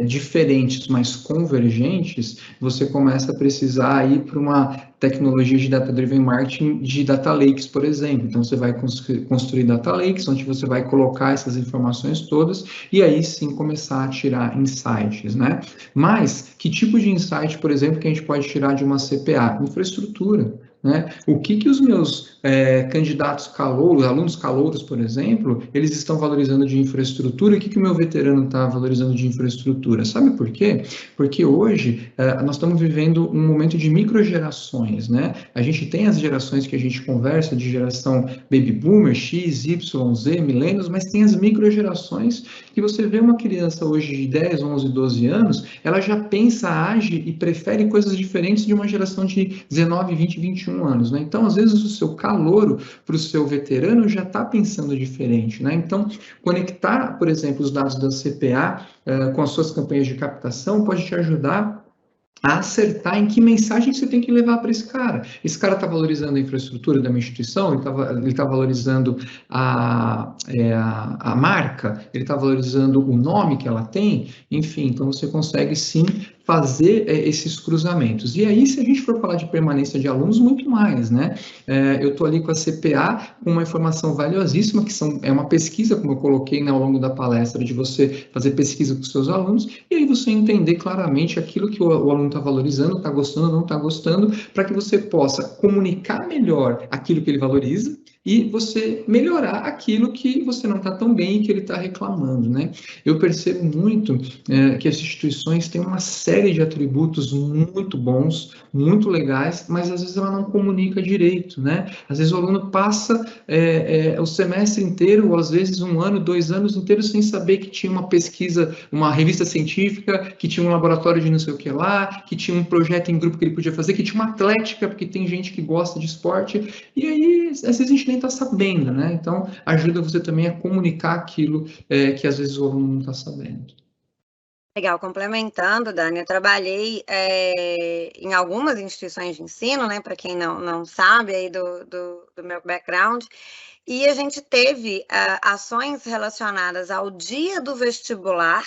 diferentes, mas convergentes, você começa a precisar ir para uma tecnologia de data-driven marketing de data lakes, por exemplo. Então, você vai construir data lakes, onde você vai colocar essas informações todas e aí sim começar a tirar insights, né? Mas, que tipo de insight, por exemplo, que a gente pode tirar de uma CPA? Infraestrutura. Né? O que os meus candidatos calouros, alunos calouros, por exemplo, eles estão valorizando de infraestrutura? O que o meu veterano está valorizando de infraestrutura? Sabe por quê? Porque hoje nós estamos vivendo um momento de microgerações, né? A gente tem as gerações que a gente conversa, de geração baby boomer, X, Y, Z, milênios, mas tem as microgerações que você vê uma criança hoje de 10, 11, 12 anos, ela já pensa, age e prefere coisas diferentes de uma geração de 19, 20, 21 anos, né? Então, às vezes, o seu calouro para o seu veterano já está pensando diferente, né? Então, conectar, por exemplo, os dados da CPA com as suas campanhas de captação pode te ajudar a acertar em que mensagem você tem que levar para esse cara. Esse cara está valorizando a infraestrutura da minha instituição, ele tá valorizando a marca, ele está valorizando o nome que ela tem, enfim, então você consegue sim fazer esses cruzamentos. E aí, se a gente for falar de permanência de alunos, muito mais, né? Eu estou ali com a CPA, com uma informação valiosíssima, que é uma pesquisa, como eu coloquei, né, ao longo da palestra, de você fazer pesquisa com seus alunos, e aí você entender claramente aquilo que o aluno está valorizando, está gostando, não está gostando, para que você possa comunicar melhor aquilo que ele valoriza e você melhorar aquilo que você não está tão bem e que ele está reclamando, né? Eu percebo muito que as instituições têm uma série de atributos muito bons, muito legais, mas às vezes ela não comunica direito, né? Às vezes o aluno passa o semestre inteiro, ou às vezes 1 ano, 2 anos inteiros, sem saber que tinha uma pesquisa, uma revista científica, que tinha um laboratório de não sei o que lá, que tinha um projeto em grupo que ele podia fazer, que tinha uma atlética, porque tem gente que gosta de esporte, e aí às vezes a gente nem está sabendo, né? Então ajuda você também a comunicar aquilo que às vezes o aluno não está sabendo. Legal, complementando, Dani, eu trabalhei em algumas instituições de ensino, né, para quem não sabe aí do meu background, e a gente teve ações relacionadas ao dia do vestibular,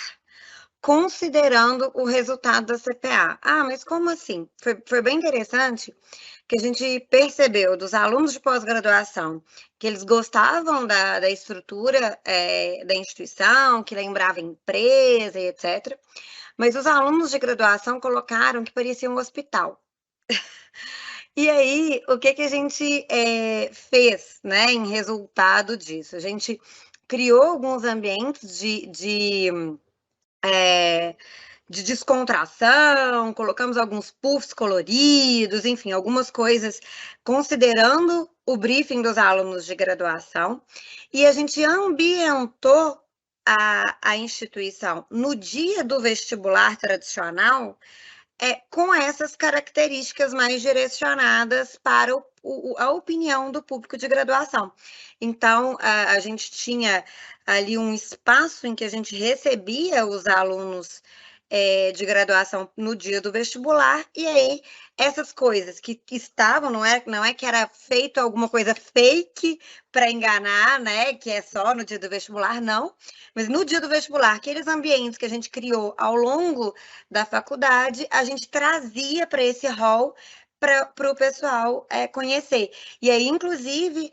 considerando o resultado da CPA. Ah, mas como assim? Foi bem interessante, que a gente percebeu dos alunos de pós-graduação que eles gostavam da estrutura da instituição, que lembrava empresa e etc. Mas os alunos de graduação colocaram que parecia um hospital. E aí, o que a gente fez, né, em resultado disso? A gente criou alguns ambientes de descontração, colocamos alguns puffs coloridos, enfim, algumas coisas considerando o briefing dos alunos de graduação, e a gente ambientou a instituição no dia do vestibular tradicional com essas características mais direcionadas para a opinião do público de graduação. Então, a gente tinha ali um espaço em que a gente recebia os alunos de graduação no dia do vestibular, e aí essas coisas que estavam, não é que era feito alguma coisa fake para enganar, né, que é só no dia do vestibular, não, mas no dia do vestibular, aqueles ambientes que a gente criou ao longo da faculdade, a gente trazia para esse hall para o pessoal conhecer. E aí, inclusive,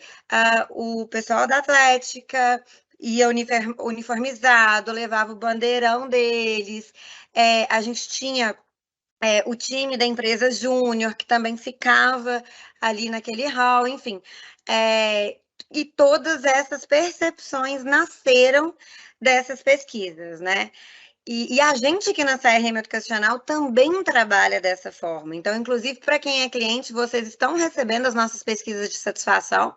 o pessoal da Atlética ia uniformizado, levava o bandeirão deles, a gente tinha o time da empresa júnior, que também ficava ali naquele hall, enfim. E todas essas percepções nasceram dessas pesquisas, né? E a gente aqui na CRM Educacional também trabalha dessa forma. Então, inclusive, para quem é cliente, vocês estão recebendo as nossas pesquisas de satisfação.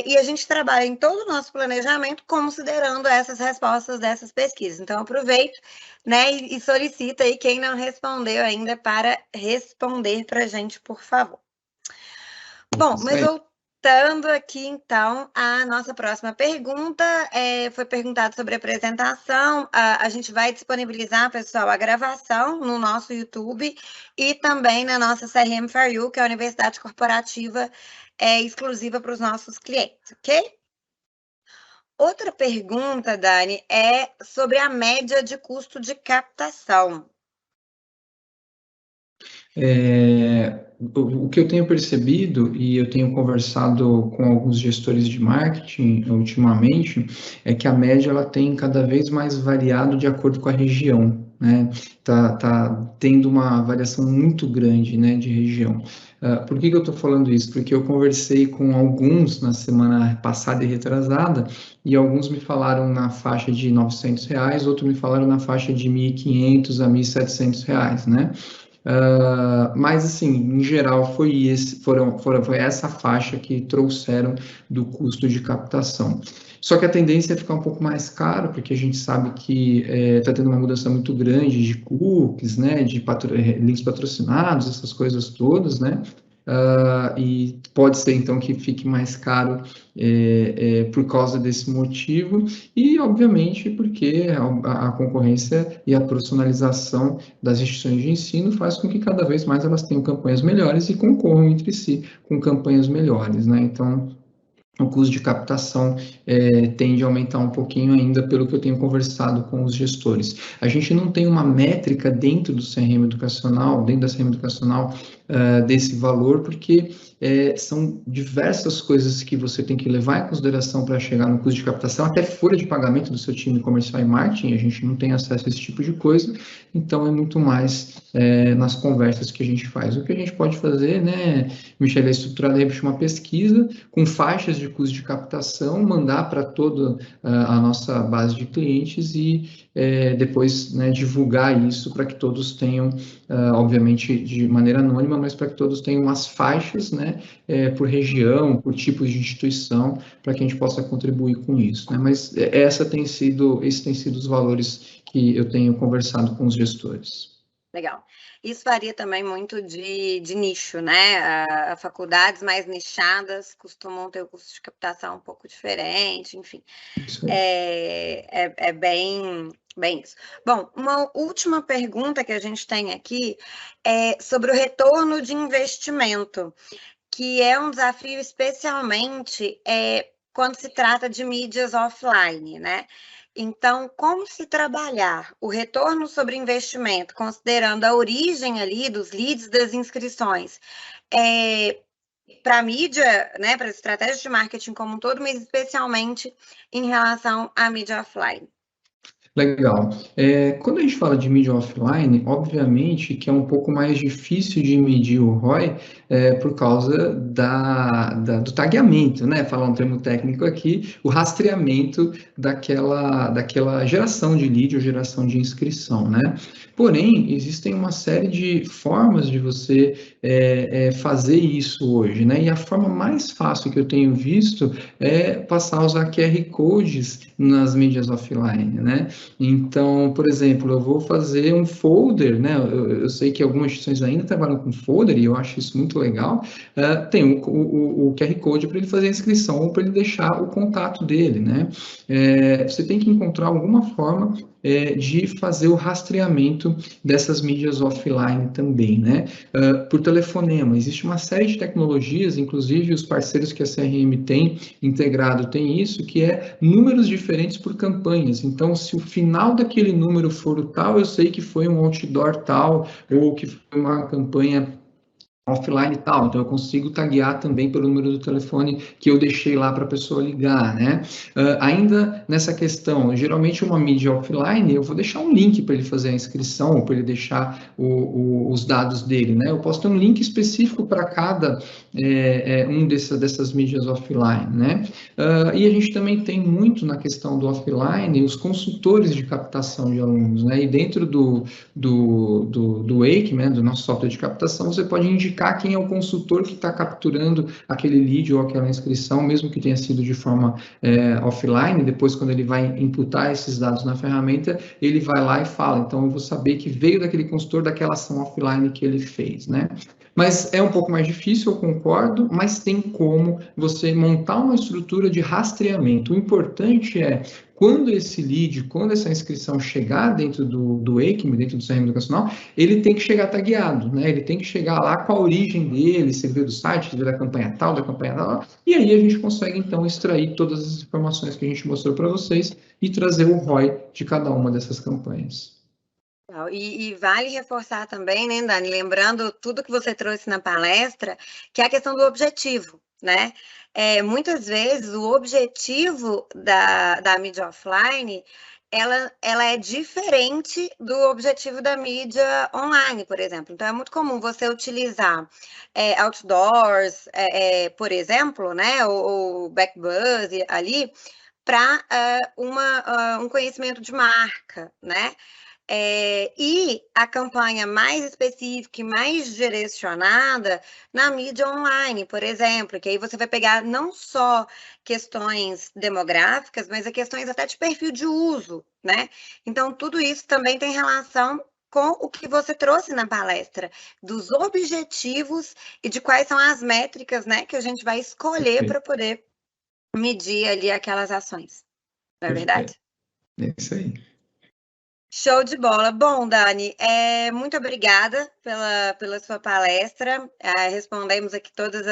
E a gente trabalha em todo o nosso planejamento considerando essas respostas dessas pesquisas. Então, aproveito, né, e solicito aí quem não respondeu ainda para responder para a gente, por favor. Bom, mas Voltando aqui, então, a nossa próxima pergunta, foi perguntado sobre apresentação. A gente vai disponibilizar, pessoal, a gravação no nosso YouTube e também na nossa CRM for You, que é a Universidade Corporativa exclusiva para os nossos clientes, ok? Outra pergunta, Dani, é sobre a média de custo de captação. O que eu tenho percebido, e eu tenho conversado com alguns gestores de marketing ultimamente, é que a média ela tem cada vez mais variado de acordo com a região, né? Tá tendo uma variação muito grande, né, de região. Por que eu estou falando isso? Porque eu conversei com alguns na semana passada e retrasada, e alguns me falaram na faixa de R$ 900, outros me falaram na faixa de R$ 1.500 a R$ 1.700, né? Mas, assim, em geral, foi essa faixa que trouxeram do custo de captação. Só que a tendência é ficar um pouco mais caro, porque a gente sabe que está tendo uma mudança muito grande de cookies, né, de links patrocinados, essas coisas todas, né? E pode ser, então, que fique mais caro por causa desse motivo e, obviamente, porque a concorrência e a profissionalização das instituições de ensino faz com que cada vez mais elas tenham campanhas melhores e concorram entre si com campanhas melhores, né? Então, o custo de captação tende a aumentar um pouquinho ainda, pelo que eu tenho conversado com os gestores. A gente não tem uma métrica dentro do CRM educacional, dentro da CRM educacional, desse valor, porque são diversas coisas que você tem que levar em consideração para chegar no custo de captação, até folha de pagamento do seu time comercial e marketing, a gente não tem acesso a esse tipo de coisa, então é muito mais nas conversas que a gente faz. O que a gente pode fazer, né, Michele, é estruturar, de repente, uma pesquisa com faixas de custo de captação, mandar para toda a nossa base de clientes e depois, né, divulgar isso para que todos tenham, obviamente, de maneira anônima, mas para que todos tenham umas faixas, né, por região, por tipos de instituição, para que a gente possa contribuir com isso, né? Mas esses têm sido os valores que eu tenho conversado com os gestores. Legal. Isso varia também muito de nicho, né? Faculdades mais nichadas costumam ter o custo de captação um pouco diferente, enfim. É bem isso. Bom, uma última pergunta que a gente tem aqui é sobre o retorno de investimento, que é um desafio especialmente quando se trata de mídias offline, né? Então, como se trabalhar o retorno sobre investimento, considerando a origem ali dos leads das inscrições, para a mídia, né, para as estratégias de marketing como um todo, mas especialmente em relação à mídia offline? Legal. Quando a gente fala de mídia offline, obviamente que é um pouco mais difícil de medir o ROI por causa do tagueamento, né? Falar um termo técnico aqui, o rastreamento daquela geração de lead ou geração de inscrição, né? Porém, existem uma série de formas de você fazer isso hoje, né? E a forma mais fácil que eu tenho visto é passar a usar QR Codes nas mídias offline, né? Então, por exemplo, eu vou fazer um folder, né? Eu sei que algumas instituições ainda trabalham com folder e eu acho isso muito legal. Tem o QR Code para ele fazer a inscrição ou para ele deixar o contato dele, né? Você tem que encontrar alguma forma de fazer o rastreamento dessas mídias offline também, né? Por telefonema, existe uma série de tecnologias, inclusive os parceiros que a CRM tem integrado tem isso, que é números diferentes por campanhas. Então, se o final daquele número for o tal, eu sei que foi um outdoor tal, ou que foi uma campanha offline e tal, então eu consigo taguear também pelo número do telefone que eu deixei lá para a pessoa ligar, né? Ainda nessa questão, geralmente uma mídia offline, eu vou deixar um link para ele fazer a inscrição, ou para ele deixar os dados dele, né? Eu posso ter um link específico para cada dessas mídias offline, né? E a gente também tem muito na questão do offline os consultores de captação de alunos, né? E dentro do Wake, né, do nosso software de captação, você pode indicar identificar quem é o consultor que está capturando aquele lead ou aquela inscrição, mesmo que tenha sido de forma offline. Depois, quando ele vai imputar esses dados na ferramenta, ele vai lá e fala, então eu vou saber que veio daquele consultor, daquela ação offline que ele fez, né? Mas é um pouco mais difícil, eu concordo, mas tem como você montar uma estrutura de rastreamento. O importante é, quando esse lead, quando essa inscrição chegar dentro do EICM, dentro do CRM educacional, ele tem que chegar tagueado, né? Ele tem que chegar lá com a origem dele, se veio do site, se veio da campanha tal, e aí a gente consegue, então, extrair todas as informações que a gente mostrou para vocês e trazer o ROI de cada uma dessas campanhas. E vale reforçar também, né, Dani, lembrando tudo que você trouxe na palestra, que é a questão do objetivo, né? Muitas vezes o objetivo da mídia offline, ela é diferente do objetivo da mídia online, por exemplo. Então, é muito comum você utilizar outdoors, por exemplo, né, ou backbuzz ali, para um conhecimento de marca, né? E a campanha mais específica e mais direcionada na mídia online, por exemplo, que aí você vai pegar não só questões demográficas, mas questões até de perfil de uso, né? Então, tudo isso também tem relação com o que você trouxe na palestra, dos objetivos e de quais são as métricas, né, que a gente vai escolher para poder medir ali aquelas ações. Não é verdade? É isso aí. Show de bola. Bom, Dani, muito obrigada pela sua palestra. Respondemos aqui todas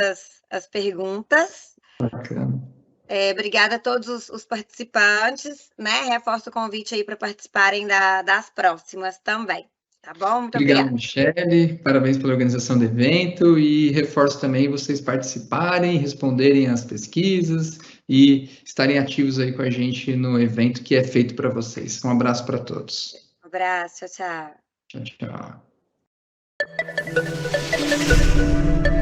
as perguntas. Bacana. Obrigada a todos os participantes, né? Reforço o convite aí para participarem das próximas também. Tá bom? Muito obrigada. Obrigado, Michele. Parabéns pela organização do evento e reforço também vocês participarem, responderem às pesquisas e estarem ativos aí com a gente no evento que é feito para vocês. Um abraço para todos. Um abraço, tchau, tchau. Tchau, tchau.